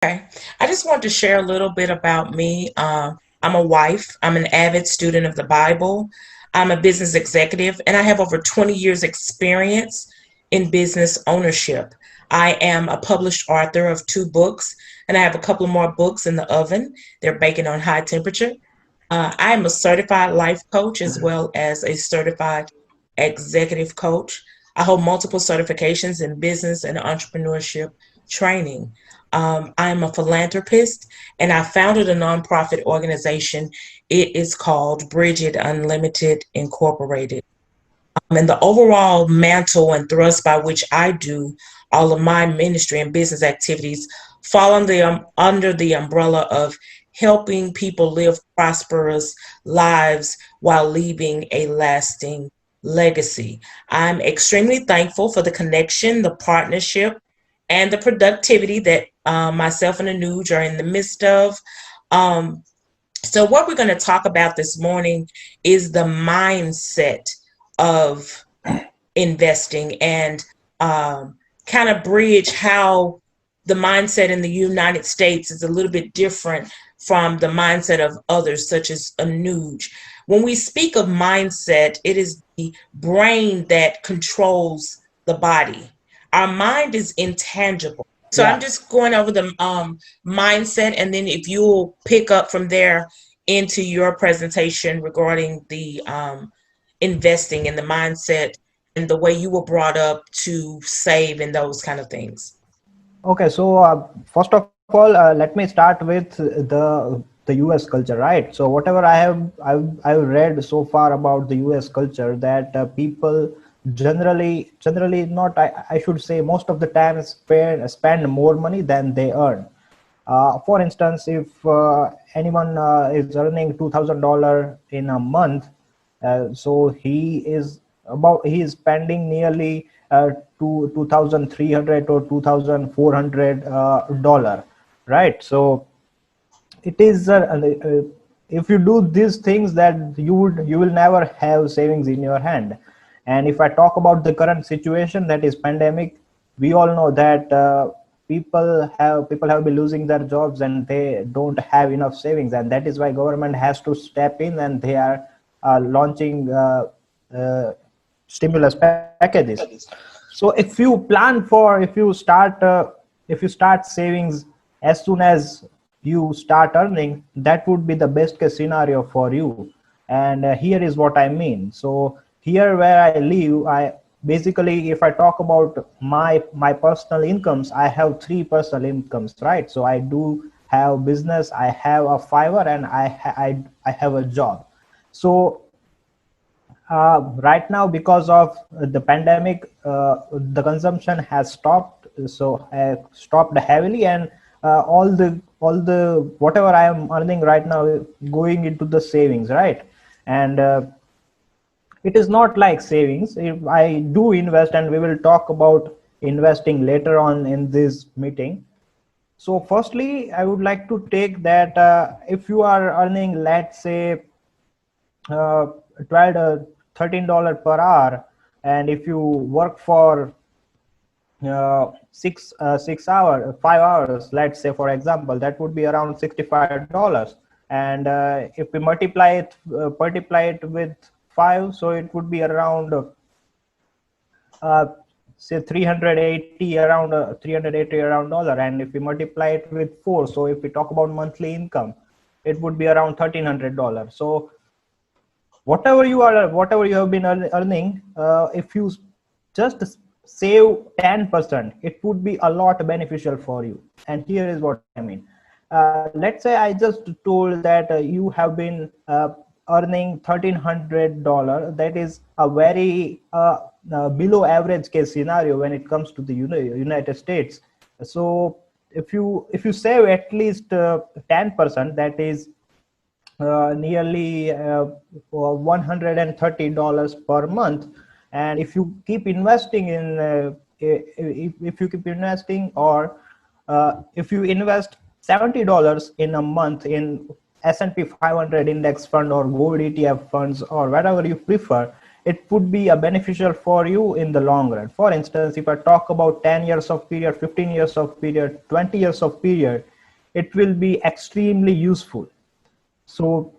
Okay. I just want to share a little bit about me. I'm a wife. I'm an avid student of the Bible. I'm a business executive, and I have over 20 years experience in business ownership. I am a published author of two books, and I have a couple of more books in the oven. They're baking on high temperature. I am a certified life coach as well as a certified executive coach. I hold multiple certifications in business and entrepreneurship training. I am a philanthropist and I founded a nonprofit organization. It is called Bridget Unlimited Incorporated. And the overall mantle and thrust by which I do all of my ministry and business activities fall under the umbrella of helping people live prosperous lives while leaving a lasting legacy. I'm extremely thankful for the connection, the partnership, and the productivity that myself and Anuj are in the midst of. Um, so, what we're going to talk about this morning is the mindset of investing and kind of bridge how the mindset in the United States is a little bit different from the mindset of others, such as Anuj. When we speak of mindset, it is the brain that controls the body. Our mind is intangible. So I'm Yeah. just going over the mindset, and then if you'll pick up from there into your presentation regarding the investing and the mindset and the way you were brought up to save and those kind of things. Okay. So first of all, let me start with the U.S. culture, right? So whatever I've read so far about the U.S. culture, that people generally not, I should say, most of the time spend more money than they earn. For instance, if anyone is earning $2,000 in a month, so he is spending nearly to 2,300 or 2,400 dollar, right? So it is if you do these things, that you will never have savings in your hand. And if I talk about the current situation, that is pandemic, we all know that people have been losing their jobs and they don't have enough savings, and that is why government has to step in, and they are launching uh, stimulus packages. So if you start savings as soon as you start earning, that would be the best case scenario for you. And here is what I mean. So here where I live, I basically, if I talk about my personal incomes, I have three personal incomes, right? So I do have business, I have a Fiverr, and I have a job. So right now, because of the pandemic, the consumption has stopped, so stopped heavily, and all the whatever I am earning right now going into the savings, right? And it is not like savings. If I do invest, and we will talk about investing later on in this meeting. So firstly, I would like to take that if you are earning, let's say, 12 $13 per hour, and if you work for 6 hour 5 hours, let's say, for example, that would be around $65. And if we multiply it with 5, so it would be around uh, say 380, around 380 around dollar. And if we multiply it with 4, so if we talk about monthly income, it would be around $1,300. So whatever you have been earning, if you just save 10%, it would be a lot beneficial for you. And here is what I mean. Let's say I just told that you have been earning $1,300. That is a very below average case scenario when it comes to the United States. So if you save at least 10%, that is nearly $130 per month. And if you keep investing in if you keep investing, or if you invest $70 in a month in S&P 500 index fund or gold ETF funds or whatever you prefer, it would be a beneficial for you in the long run. For instance, if I talk about 10 years of period, 15 years of period, 20 years of period, it will be extremely useful. So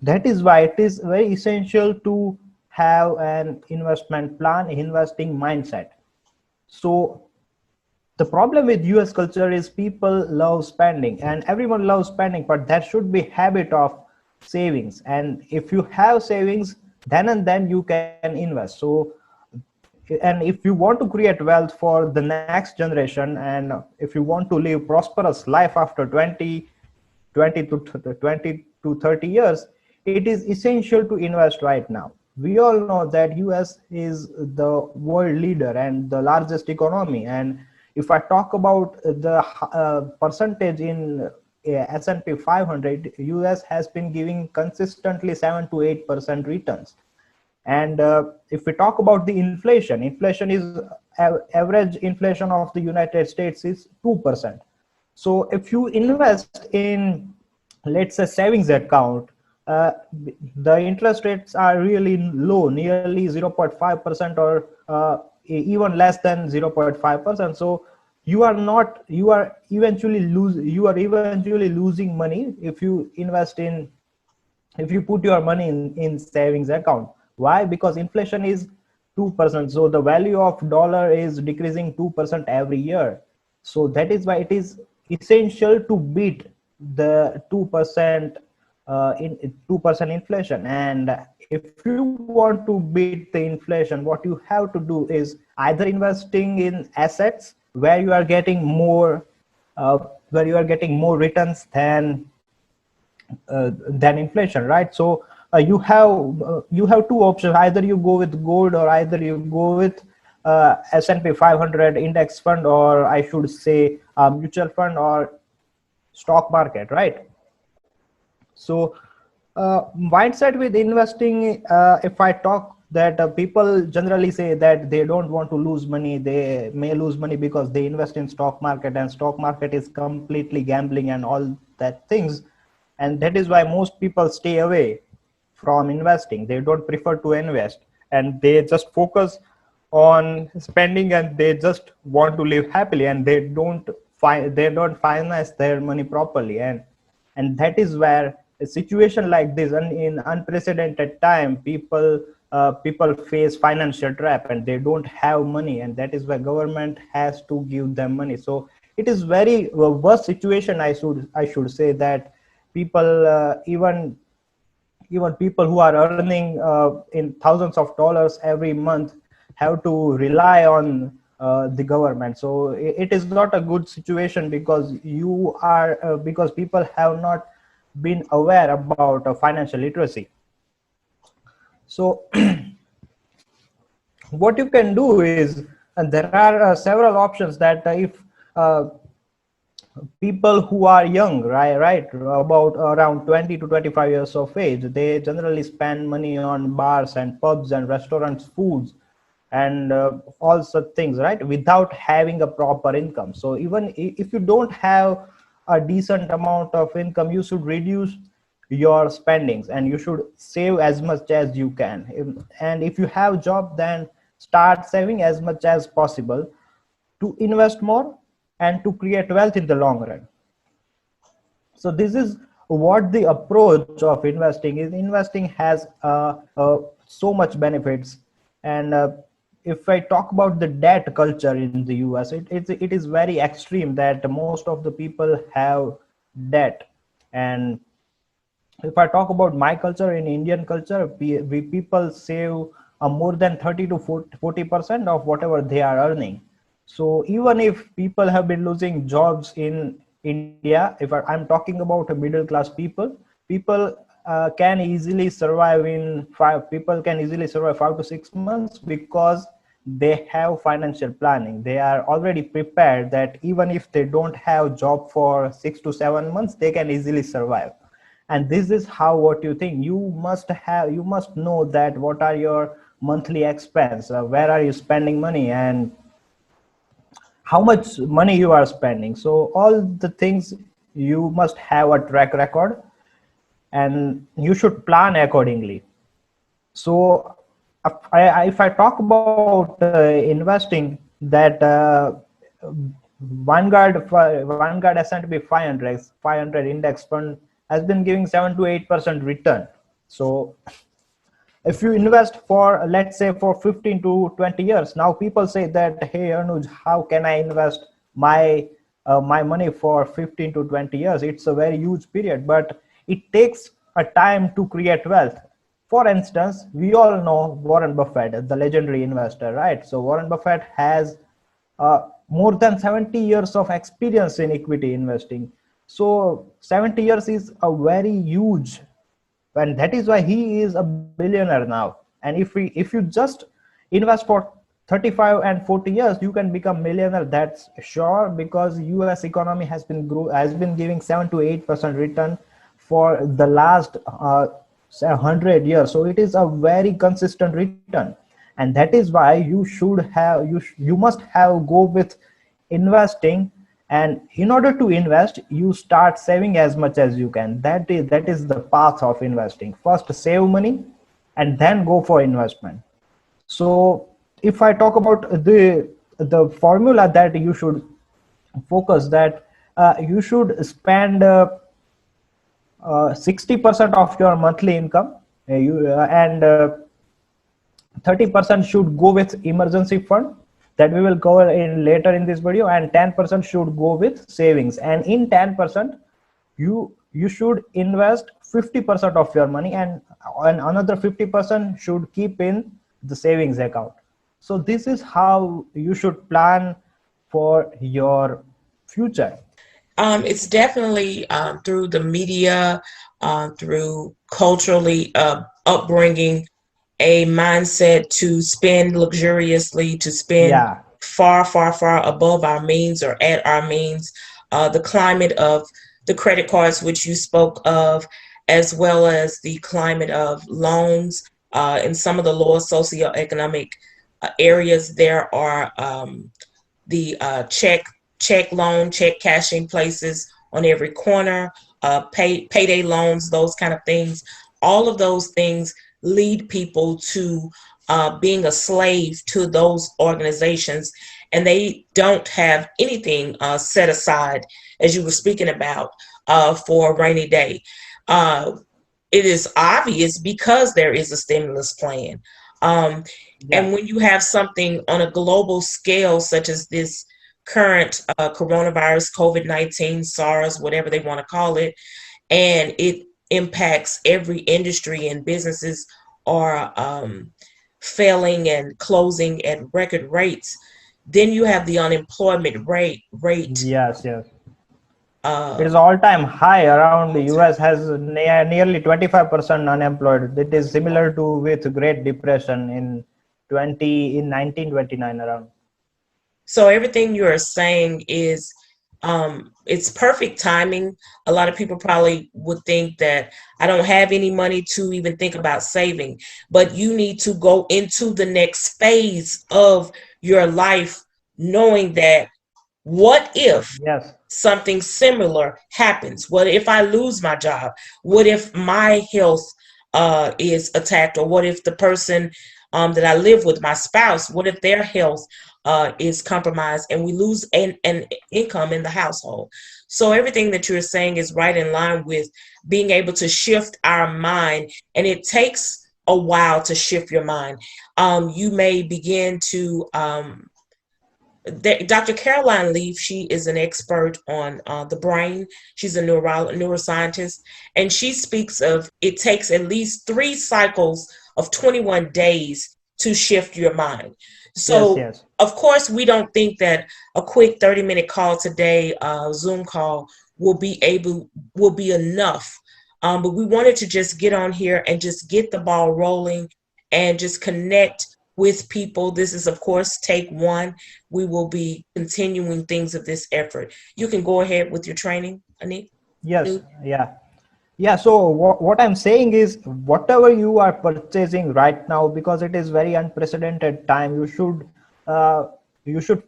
that is why it is very essential to have an investment plan, investing mindset. So the problem with US culture is people love spending, and everyone loves spending, but there should be habit of savings. And if you have savings, then and then you can invest. So and if you want to create wealth for the next generation, and if you want to live prosperous life after 20 to 30 years, it is essential to invest right now. We all know that US is the world leader and the largest economy. And if I talk about the percentage in S&P 500, US has been giving consistently 7 to 8% returns. And if we talk about the inflation is average inflation of the United States is 2%. So if you invest in, let's say, savings account, uh, the interest rates are really low, nearly 0.5% or even less than 0.5%. So you are eventually losing money if you put your money in savings account. Why? Because inflation is 2%, so the value of dollar is decreasing 2% every year. So that is why it is essential to beat the 2% in 2% inflation. And if you want to beat the inflation, what you have to do is either investing in assets where you are getting more returns than inflation, right? So you have two options: either you go with gold, or either you go with S&P 500 index fund, or I should say mutual fund or stock market, right? So mindset with investing, if I talk that people generally say that they don't want to lose money, they may lose money because they invest in stock market, and stock market is completely gambling and all that things. And that is why most people stay away from investing. They don't prefer to invest, and they just focus on spending, and they just want to live happily, and they don't finance their money properly. And that is where a situation like this, and in unprecedented time, people face financial trap, and they don't have money, and that is why government has to give them money. So it is very worst situation, I should say, that people even people who are earning in thousands of dollars every month have to rely on the government. So it is not a good situation, because because people have not been aware about financial literacy. So what you can do is, and there are several options, that if uh, people who are young, right, about around 20 to 25 years of age, they generally spend money on bars and pubs and restaurants, foods, and all such things, right, without having a proper income. So even if you don't have a decent amount of income, you should reduce your spendings, and you should save as much as you can. And if you have job, then start saving as much as possible to invest more and to create wealth in the long run. So this is what the approach of investing is. Investing has so much benefits. And if I talk about the debt culture in the US, it is very extreme, that most of the people have debt. And if I talk about my culture, in Indian culture, we people save more than 30 to 40% of whatever they are earning. So even if people have been losing jobs in India, if I'm talking about middle class people can easily survive in people can easily survive 5 to 6 months, because they have financial planning. They are already prepared that even if they don't have job for 6 to 7 months, they can easily survive. And this is how, what you think, you must know that what are your monthly expense, where are you spending money, and how much money you are spending. So all the things, you must have a track record, and you should plan accordingly. So if I talk about investing, that Vanguard S&P 500 index fund has been giving 7 to 8% return. So if you invest for, let's say, for 15 to 20 years, now people say that, hey Anuj, how can I invest my my money for 15 to 20 years? It's a very huge period, but it takes a time to create wealth. For instance, we all know Warren Buffett, the legendary investor, right? So Warren Buffett has more than 70 years of experience in equity investing. So 70 years is a very huge, and that is why he is a billionaire now. And if you just invest for 35 and 40 years, you can become millionaire, that's sure, because US economy has been giving 7 to 8% return for the last 100 years. So it is a very consistent return, and that is why you should have you must have go with investing. And in order to invest, you start saving as much as you can. That is the path of investing. First save money, and then go for investment. So if I talk about the formula that you should focus, that you should spend 60% of your monthly income, and 30% should go with emergency fund, that we will cover in later in this video, and 10% should go with savings. And in 10%, you should invest 50% of your money, and another 50% should keep in the savings account. So this is how you should plan for your future. It's definitely through the media, through culturally upbringing, a mindset to spend luxuriously, to spend Yeah. far, far, far above our means or at our means. The climate of the credit cards, which you spoke of, as well as the climate of loans in some of the lower socioeconomic areas. There are the check loan, check cashing places on every corner, payday loans, those kind of things. All of those things lead people to being a slave to those organizations, and they don't have anything set aside, as you were speaking about, for a rainy day. Uh, it is obvious because there is a stimulus plan. Um, and Yeah. when you have something on a global scale, such as this current coronavirus, COVID-19, SARS, whatever they want to call it, and it impacts every industry, and businesses are failing and closing at record rates, then you have the unemployment rate Yes, yes. It uh, is all-time high around. The US has nearly 25% unemployed. It is similar to with Great Depression in 1929 around. So everything you're saying is it's perfect timing. A lot of people probably would think that I don't have any money to even think about saving, but you need to go into the next phase of your life knowing that what if Yes. something similar happens? What if I lose my job? What if my health is attacked? Or what if the person that I live with, my spouse, what if their health is compromised and we lose an income in the household? So everything that you're saying is right in line with being able to shift our mind, and it takes a while to shift your mind. You may begin to Dr. Caroline Leaf, she is an expert on the brain. She's a neuroscientist, and she speaks of it takes at least 3 cycles of 21 days to shift your mind. Yes. So, Yes. of course, we don't think that a quick 30-minute call today, Zoom call, will be enough. But we wanted to just get on here and just get the ball rolling and just connect with people. This is, of course, take one. We will be continuing things of this effort. You can go ahead with your training, Anik. Yes. Yeah. Yeah. So what I'm saying is, whatever you are purchasing right now, because it is very unprecedented time, uh, you should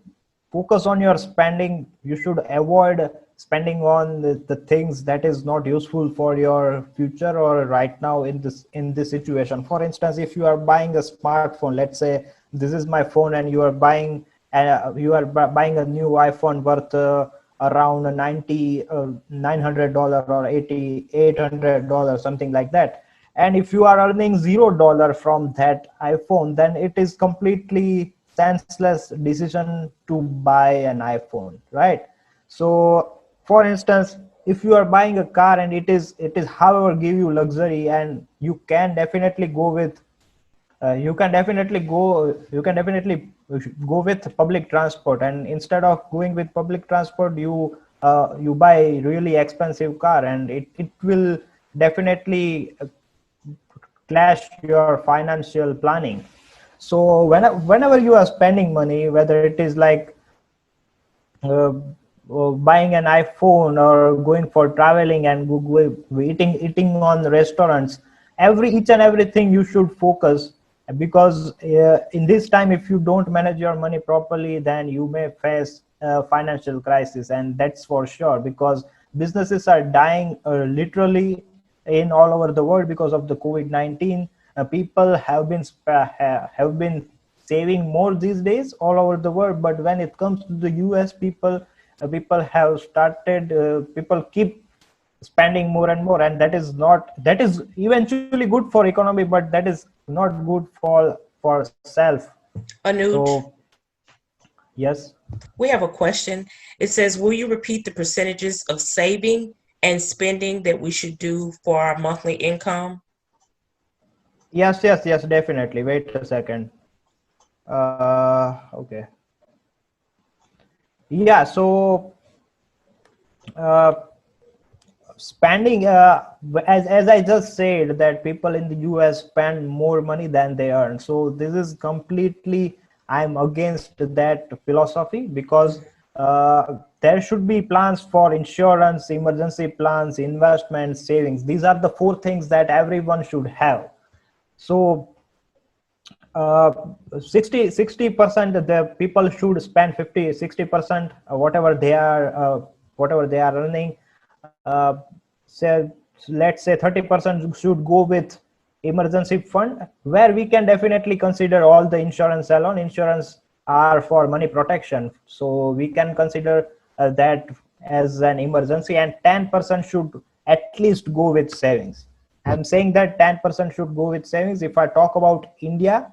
focus on your spending. You should avoid spending on the things that is not useful for your future or right now in this situation. For instance, if you are buying a smartphone, let's say this is my phone, and you are buying buying a new iPhone worth around 90 $900 or 8800 something like that. And if you are earning $0 from that iPhone, then it is completely senseless decision to buy an iPhone, right? So for instance, if you are buying a car and it is however give you luxury, and you can definitely go with you can definitely go with public transport, and instead of going with public transport, you buy really expensive car, and it will definitely clash your financial planning. So whenever you are spending money, whether it is like uh, buying an iPhone or going for traveling and eating on restaurants, each and everything you should focus, because in this time, if you don't manage your money properly, then you may face financial crisis, and that's for sure, because businesses are dying literally in all over the world because of the COVID-19. People have been saving more these days all over the world, but when it comes to the US, people keep spending more and more, and that is eventually good for economy, but that is not good for self. Anuj, So yes. we have a question. It says, will you repeat the percentages of saving and spending that we should do for our monthly income? Yes, definitely. Wait a second. Okay. Yeah, so uh, spending as I just said, that people in the US spend more money than they earn. So this is completely, I'm against that philosophy, because there should be plans for insurance, emergency plans, investments, savings. These are the four things that everyone should have. So uh, 60% of the people should spend 50-60% whatever they are earning. Say, let's say 30% should go with emergency fund, where we can definitely consider all the insurance alone. Insurance are for money protection, so we can consider that as an emergency, and 10% should at least go with savings. I'm saying that 10% should go with savings. If I talk about India,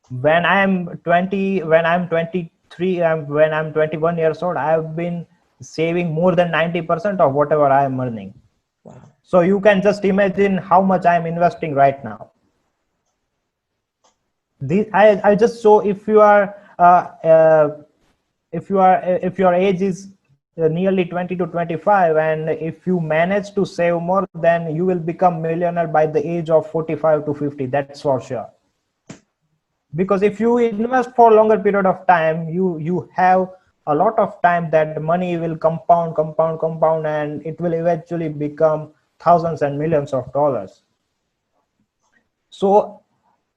when I'm 23, when I'm 21 years old, I've been saving more than 90% of whatever I am earning. Wow. So you can just imagine how much I'm investing right now. I just, so if you are if your age is nearly 20 to 25, and if you manage to save more, then you will become millionaire by the age of 45 to 50. That's for sure. Because if you invest for longer period of time, you have a lot of time that money will compound, and it will eventually become thousands and millions of dollars. So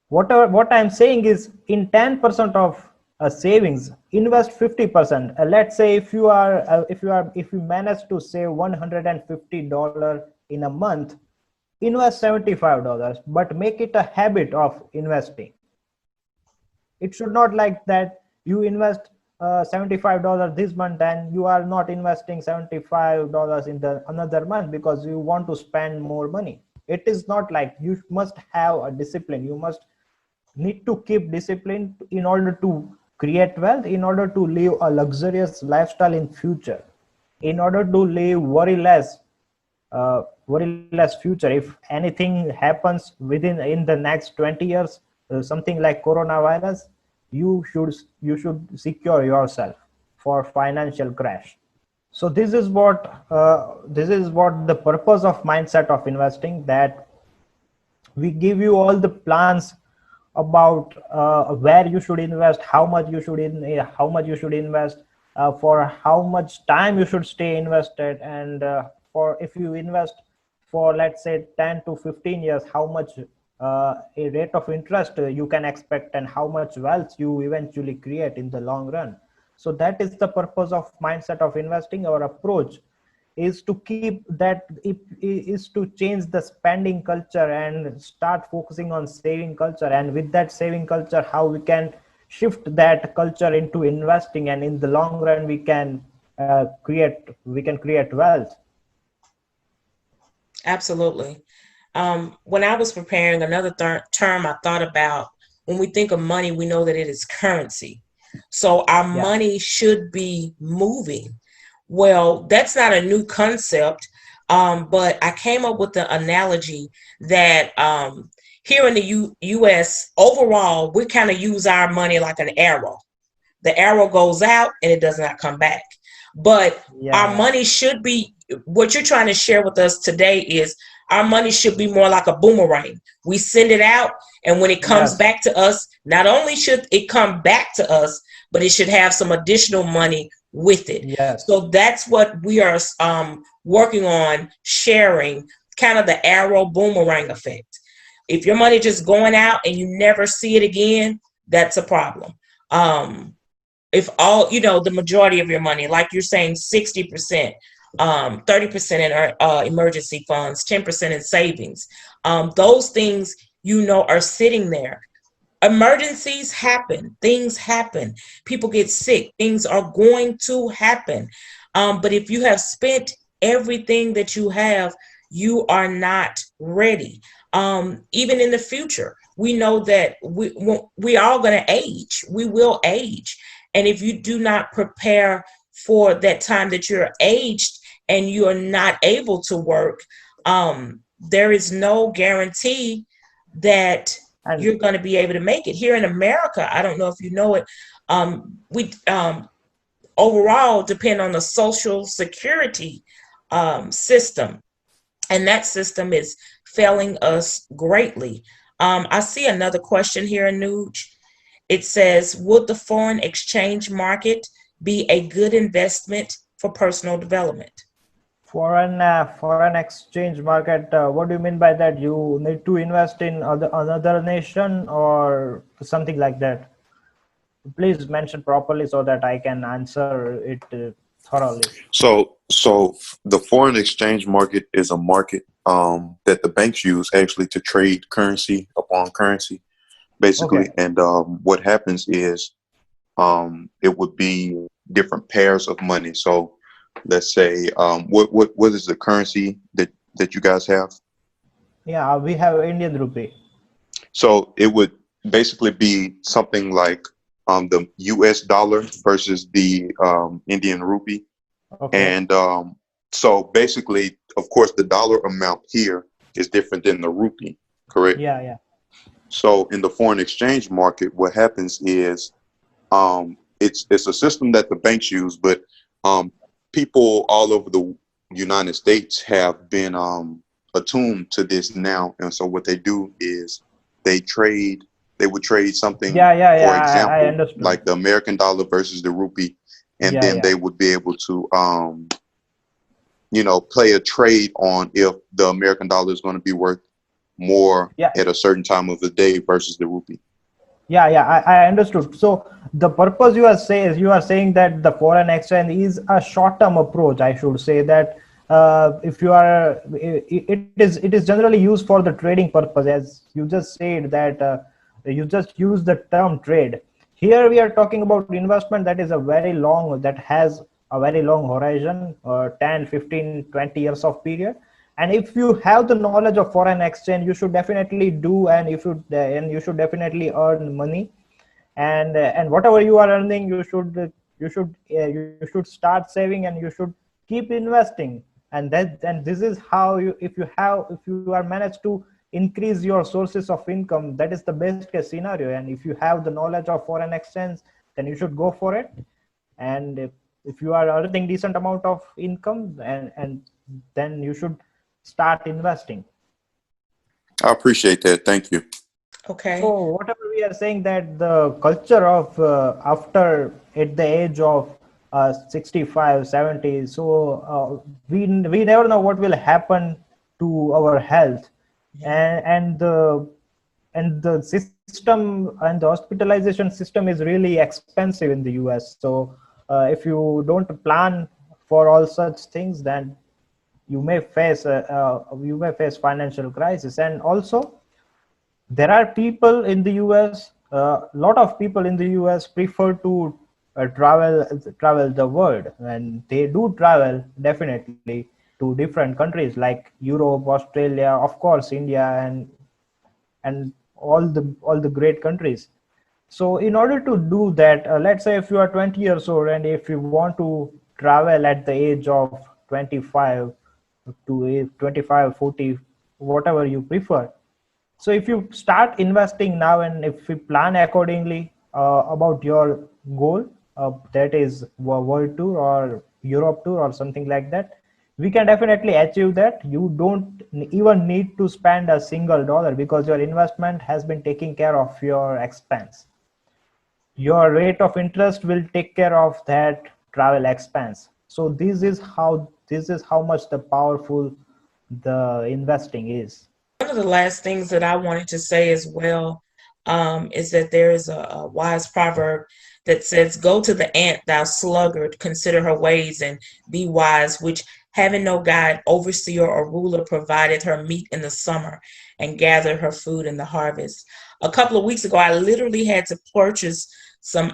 what I'm saying is, in 10% of savings, invest 50%. Let's say if you manage to save $150 in a month, invest $75, but make it a habit of investing. It should not like that you invest $75 this month, and you are not investing $75 in the another month because you want to spend more money. It is not like. You must have a discipline. You must need to keep discipline in order to create wealth, in order to live a luxurious lifestyle in future, in order to live worry less future. If anything happens within in the next 20 years, something like coronavirus, you should secure yourself for financial crash. So this is what the purpose of mindset of investing, that we give you all the plans about where you should invest, how much you should invest, for how much time you should stay invested, and for if you invest for, let's say, 10 to 15 years, how much a rate of interest you can expect, and how much wealth you eventually create in the long run. So that is the purpose of mindset of investing. Our approach is to keep that, is to change the spending culture and start focusing on saving culture, and with that saving culture, how we can shift that culture into investing, and in the long run we can create wealth. Absolutely. When I was preparing, another term I thought about, when we think of money, we know that it is currency. So our Yeah, money should be moving. Well, that's not a new concept, but I came up with the analogy that here in the U.S., overall, we kind of use our money like an arrow. The arrow goes out and it does not come back. But yeah, our yeah, money should be, what you're trying to share with us today is our money should be more like a boomerang. We send it out, and when it comes yes, back to us, not only should it come back to us, but it should have some additional money with it. yes. So that's what we are working on sharing, kind of the arrow boomerang effect. If your money just going out and you never see it again, that's a problem. If all, the majority of your money, like you're saying, 60%, 30% in emergency funds, 10% in savings, those things, are sitting there. Emergencies happen, things happen, people get sick, things are going to happen. But if you have spent everything that you have, you are not ready. Even in the future, we know that we are going to age. We will age. And if you do not prepare for that time that you're aged and you are not able to work, there is no guarantee that And you're going to be able to make it. Here in America, I don't know if you know it, we overall depend on the Social Security system, and that system is failing us greatly. I see another question here, Anuj. It says, would the foreign exchange market be a good investment for personal development? foreign exchange market, what do you mean by that? You need to invest in another nation or something like that? Please mention properly so that I can answer it thoroughly. So the foreign exchange market is a market that the banks use actually to trade currency upon currency, Okay. basically. And what happens is it would be different pairs of money. So let's say what is the currency that you guys have? Yeah, we have Indian rupee. So it would basically be something like the U.S. dollar versus the Indian rupee. Okay. And so basically, of course, the dollar amount here is different than the rupee, correct? Yeah, yeah, So in the foreign exchange market, what happens is it's a system that the banks use, but um, people all over the United States have been attuned to this now. And so what they do is they trade, they would trade something, yeah, yeah, yeah. for I example, understood. like the American dollar versus the rupee, and Yeah, then yeah, they would be able to play a trade on if the American dollar is going to be worth more yeah. at a certain time of the day versus the rupee. Yeah, yeah, I understood. So the purpose you are saying that the foreign exchange is a short-term approach. I should say that if you are, it is generally used for the trading purpose, as you just said that you just use the term trade. Here we are talking about investment that is a very long, that has a very long horizon, 10, 15, 20 years of period. And if you have the knowledge of foreign exchange, you should definitely do, and you should definitely earn money. And whatever you are earning, you should start saving, and you should keep investing. And this is how you, if you are managed to increase your sources of income, that is the best case scenario. And if you have the knowledge of foreign exchange, then you should go for it. And if you are earning decent amount of income, and then you should start investing. I appreciate that. Thank you. So Okay. whatever we are saying, that the culture of after at the age of 65, 70, so we never know what will happen to our health. And the system and the hospitalization system is really expensive in the US. So if you don't plan for all such things, then you may face financial crisis. And also, there are people in the US, a lot of people in the US prefer to travel the world, and they do travel definitely to different countries like Europe, Australia, of course India, and all the great countries. So in order to do that, let's say if you are 20 years old and if you want to travel at the age of 25 to 25, 40, whatever you prefer. So if you start investing now and if you plan accordingly about your goal, that is world tour or Europe tour or something like that, we can definitely achieve that. You don't even need to spend a single dollar because your investment has been taking care of your expense. Your rate of interest will take care of that travel expense. So this is how much the powerful the investing is. One of the last things that I wanted to say as well is that there is a wise proverb that says, "Go to the ant, thou sluggard, consider her ways and be wise, which having no guide, overseer, or ruler, provided her meat in the summer and gathered her food in the harvest." A couple of weeks ago, I literally had to purchase some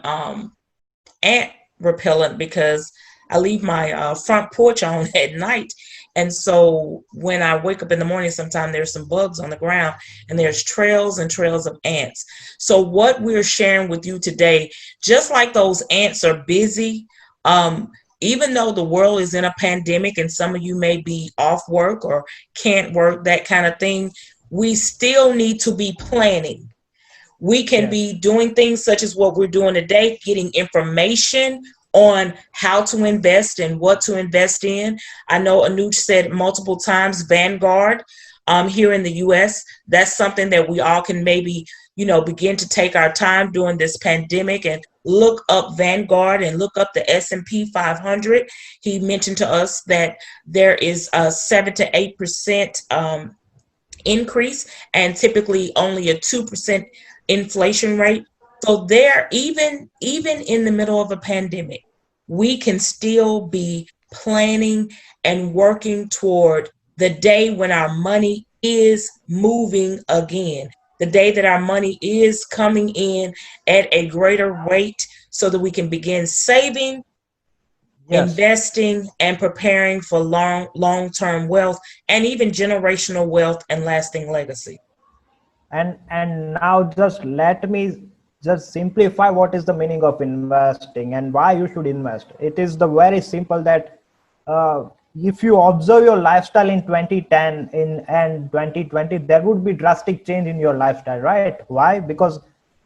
ant repellent because I leave my front porch on at night. And so when I wake up in the morning, sometimes there's some bugs on the ground and there's trails and trails of ants. So what we're sharing with you today, just like those ants are busy, even though the world is in a pandemic and some of you may be off work or can't work, that kind of thing, we still need to be planning. We can Yes. be doing things such as what we're doing today, getting information on how to invest and what to invest in. I know Anuj said multiple times Vanguard here in the US. That's something that we all can maybe, begin to take our time during this pandemic and look up Vanguard and look up the S&P 500. He mentioned to us that there is a 7 to 8% increase and typically only a 2% inflation rate. So there, even in the middle of a pandemic, we can still be planning and working toward the day when our money is moving again, the day that our money is coming in at a greater rate so that we can begin saving, Yes. investing, and preparing for long-term wealth and even generational wealth and lasting legacy. And now just let me just simplify what is the meaning of investing and why you should invest. It is the very simple that if you observe your lifestyle in 2010 and 2020, there would be drastic change in your lifestyle, right? Why? Because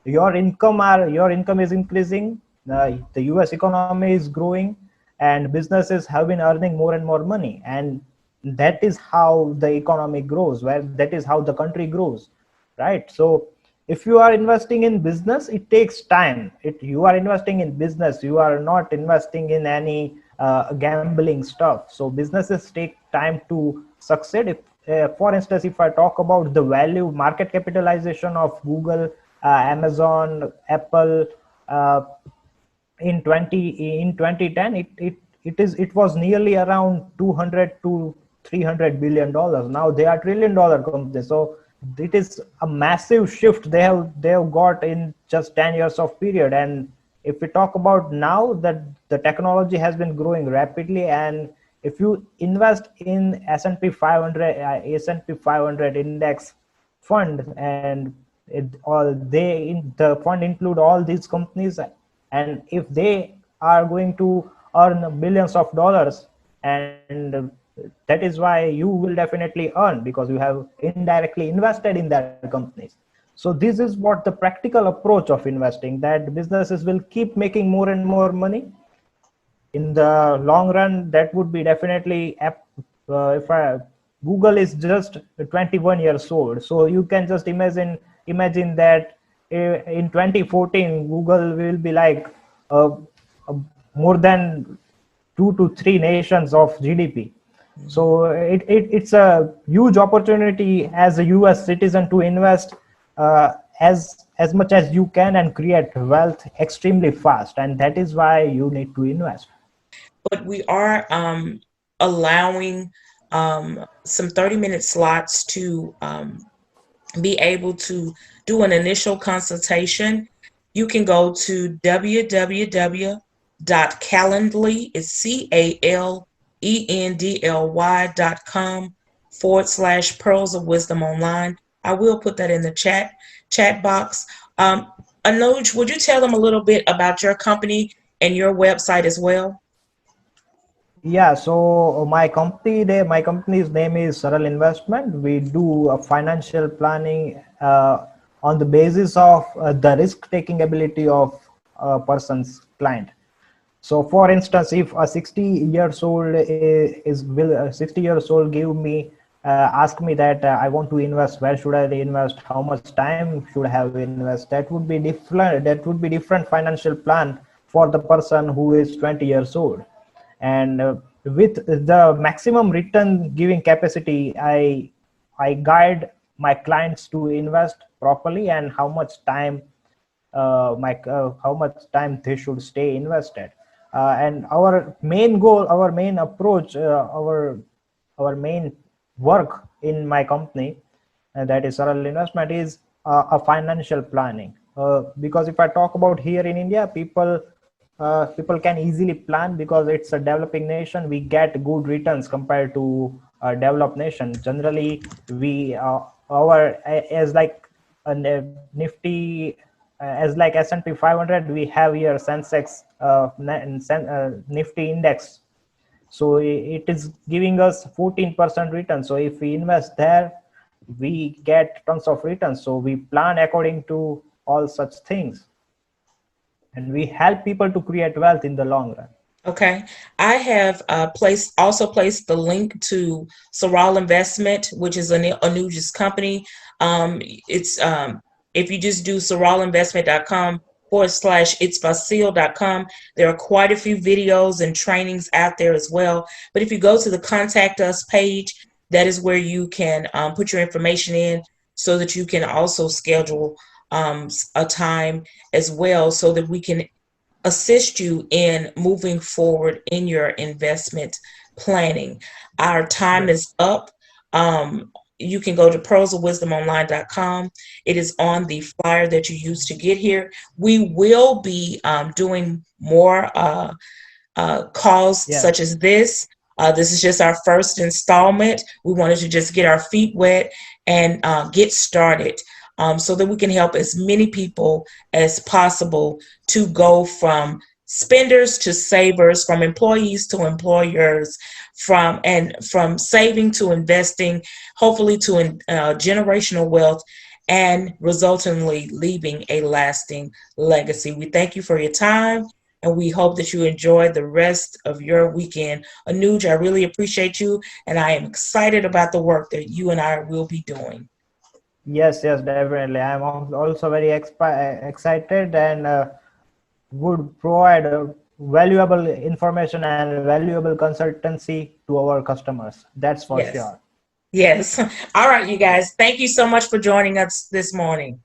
your income is increasing, the US economy is growing, and businesses have been earning more and more money, and that is how the economy grows, where that is how the country grows, right? So if you are investing in business, it takes time. You are investing in business, you are not investing in any gambling stuff. So businesses take time to succeed. If for instance, if I talk about the value market capitalization of Google, Amazon, Apple, uh, in 2010, it was nearly around 200 to 300 billion dollars. Now they are trillion-dollar companies. So it is a massive shift they have got in just 10 years of period. And if we talk about now, that the technology has been growing rapidly, and if you invest in S&P 500 index fund, and the fund include all these companies, and if they are going to earn billions of dollars, and that is why you will definitely earn because you have indirectly invested in that companies. So this is what the practical approach of investing, that businesses will keep making more and more money. In the long run, that would be definitely if Google is just 21 years old, so you can just imagine that in 2014 Google will be like uh, uh, more than 2 to 3 nations of GDP. So it's a huge opportunity as a US citizen to invest as much as you can and create wealth extremely fast, and that is why you need to invest. But we are allowing some 30-minute slots to be able to do an initial consultation. You can go to www.calendly, it's calendly.com/pearls of wisdom online. I will put that in the chat box. Anuj, would you tell them a little bit about your company and your website as well? Yeah, so my company's name is Sorel Investment. We do financial planning on the basis of the risk-taking ability of a person's client. So, for instance, if a 60 years old is will 60 years old give me ask me that I want to invest, where should I invest, how much time should I have invest, that would be different. That would be different financial plan for the person who is 20 years old. And with the maximum return giving capacity, I guide my clients to invest properly and how much time they should stay invested. And our main goal, our main approach, our main work in my company, that is Sorel Investment, is a financial planning. Because if I talk about here in India, people can easily plan because it's a developing nation. We get good returns compared to a developed nation. Generally, we our as like a nifty as like S&P 500, we have here Sensex Nifty index. So it is giving us 14% return. So if we invest there, we get tons of returns. So we plan according to all such things, and we help people to create wealth in the long run. Okay. I have placed the link to Sorel Investment, which is Anuj's company. It's if you just do sorelinvestment.com/itsfacile.com, there are quite a few videos and trainings out there as well. But if you go to the contact us page, that is where you can put your information in so that you can also schedule a time as well so that we can assist you in moving forward in your investment planning. Our time Yes. is up. You can go to pearlsofwisdomonline.com. It is on the flyer that you used to get here. We will be doing more calls Yeah. such as this. This is just our first installment. We wanted to just get our feet wet and get started so that we can help as many people as possible to go from spenders to savers, from employees to employers, from saving to investing, hopefully to generational wealth, and resultingly leaving a lasting legacy. We thank you for your time, and we hope that you enjoy the rest of your weekend. Anuj, I really appreciate you, and I am excited about the work that you and I will be doing. Yes, yes, definitely. I'm also very excited and would provide valuable information and valuable consultancy to our customers. That's for Yes. sure. Yes. All right, you guys. Thank you so much for joining us this morning.